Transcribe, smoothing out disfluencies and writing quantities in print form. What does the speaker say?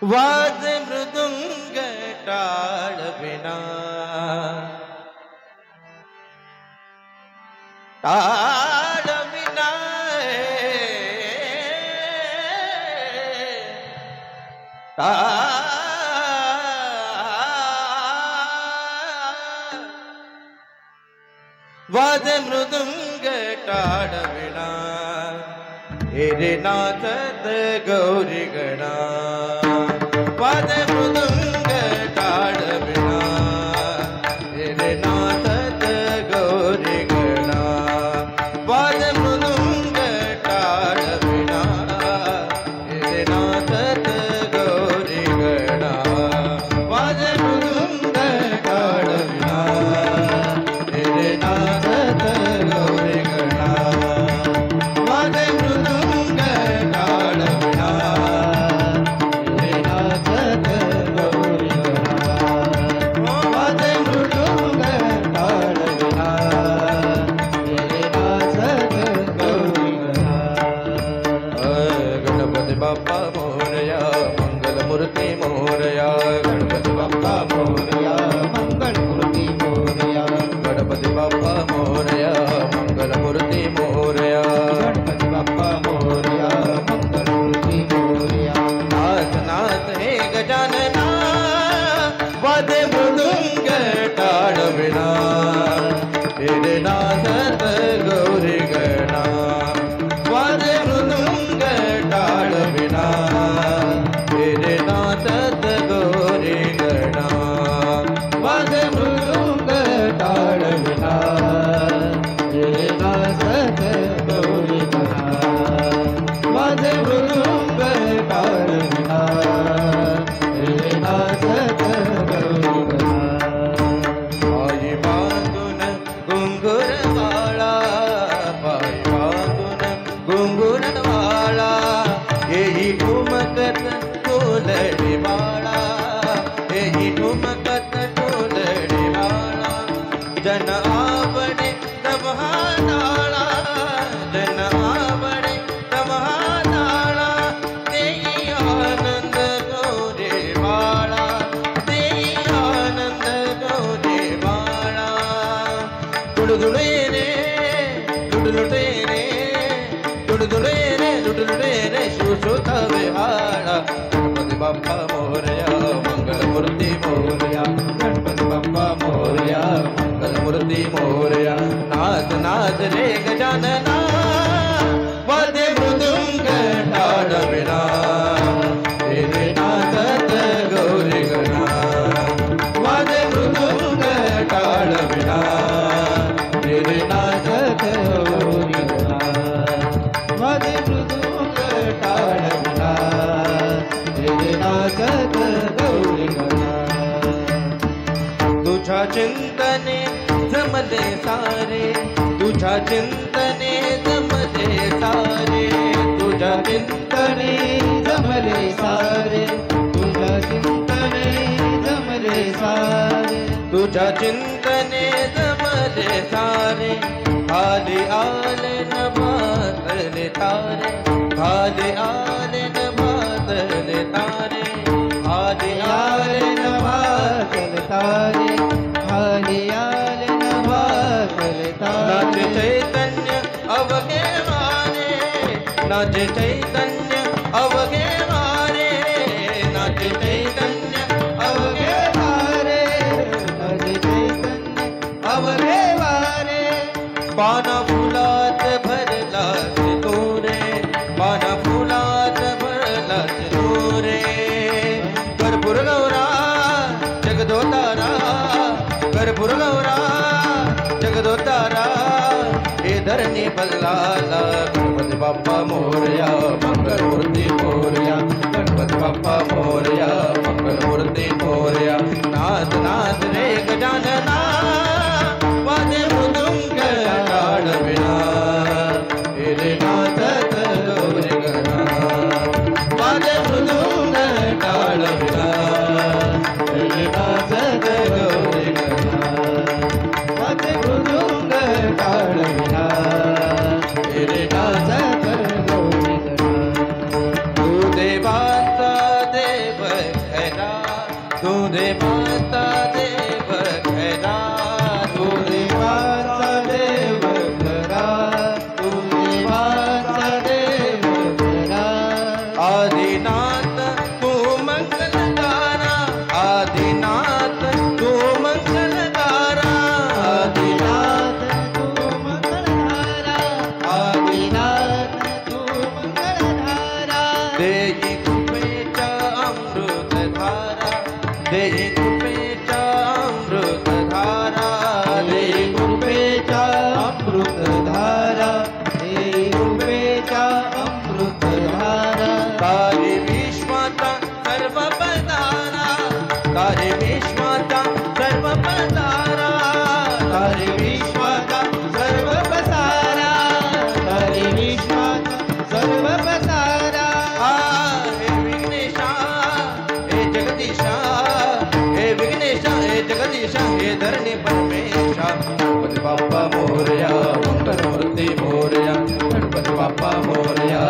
वाद मृदुंग टाळ विना टाळ विना वाद मृदुंग टाळ विना हेरे नाथ गौरी गणा वाद मृदुंग टाळ विना हेरे नाथ गौरी गणा वाद मृदुंग टाळ विना हेरे नाथ गौरी गणा वाद मृदुंग टाळ विना हेरे नाथ गौरी गणा वाद मृदुंग टाळ विना हेरे नाथ गौरी गणा वाद मृदुंग टाळ विना हेरे नाथ गौरी गणा गणपती बाप्पा मोरया मंगलमूर्ती मोरया गणपती बाप्पा मोरया मंगलमूर्ती मोरया गणपती बाप्पा मोरया मंगलमूर्ती मोरया गणपती बाप्पा मोरया मंगलमूर्ती मोरया नाथ नाथ हे गजानना वाद मृदुंग टाळ विना हेरे नाथ गौरी गणा वाद मृदुंग टाळ विना हेरे नाथ गौरी गणा वाद मृदुंग टाळ विना हेरे नाथ गौरी गणा वाद मृदुंग टाळ विना हेरे नाथ गौरी गणा पायी बांधून घुंगुर वाळा पायी बांधून घुंगुर वाळा येई ठुमकत टोलडी बाळा येई ठुमकत टोलडी बाळा जन आवडे तमहानाळा जन आवडे तमहानाळा देई आनंद गौरी बाळा देई आनंद गौरी बाळा दुडदुडे रे दुडलुटे रे दुडदुडे रे दुडलुटे रे सुसुता विहाळा गणपती बाप्पा मोरया मंगलमूर्ती मोरया गणपती बाप्पा मोरया मंगलमूर्ती मोरया नाथ नाथ रे गजानना वाद मृदुंग टाळ विना हेरे नाथ गौरी गणा वाद मृदुंग टाळ विना हेरे नाथ गौरी गणा वाद मृदुंग टाळ विना हेरे नाथ गौरी गणा तुझ्या चिंतने जमले सारे तुझ्या चिंतने जमले सारे तुझ्या चिंतने जमले सारे तुझ्या चिंतने जमले सारे तुझ्या चिंतने जमले सारे खाली आले न भातले तारे खाली आले न भातले तारे खाली आले न भातले तारे खाली आले न भातले तारे नाच चैतन्य अवघे मारे नाच चैतन्य अवघे मारे नाच चैतन्य अवघे मारे नाच चैतन्य पाना फुलात भरलास तू रे, पाना फुलात भरलास तू रे. कर्पूर गौरा जगदोतारा, कर्पूर गौरा जगदोतारा. हे धरणी बल्लाला गणपती बाप्पा मोरया, मंगलमूर्ती मोरया, गणपती बाप्पा मोरया, मंगलमूर्ती मोरया. नाद नाद रे गजानना, वादे मृदुंग टाळविना, हे रे नाचत गौरी गणा. वादे मृदुंग टाळविना, हे रे नाचत गौरी गणा. वादे मृदुंग टाळविना, हे रे नाचत गौरी गणा. तू देवाचा देव खरा, तू देवाचा देव खरा, तू देवाचा देव खरा, तू देवाचा देव खरा. आदिनाथ तू मंगलकारा, आदिनाथ तू मंगलकारा, आदिनाथ तू मंगलकारा, आदिनाथ तू मंगलकारा. देई कृपेचा अमृतधारा, देई कृपेचा अमृतधारा, देई कृपेचा अमृतधारा, देई कृपेचा अमृतधारा. तारी विश्वाचा सर्व पधारा, तारी विश्वाचा सर्व पधारा, तारी विश्वाचा सर्व पधारा, तारी विश्वाचा सर्व पधारा. हे विघ्नेशा, हे जगदीशा, हे विघ्नेशा, हे जगदीशा, हे धरणी परमेशा. गणपती बाप्पा मोरया, मंगलमूर्ती मोरया, गणपती बाप्पा मोरया.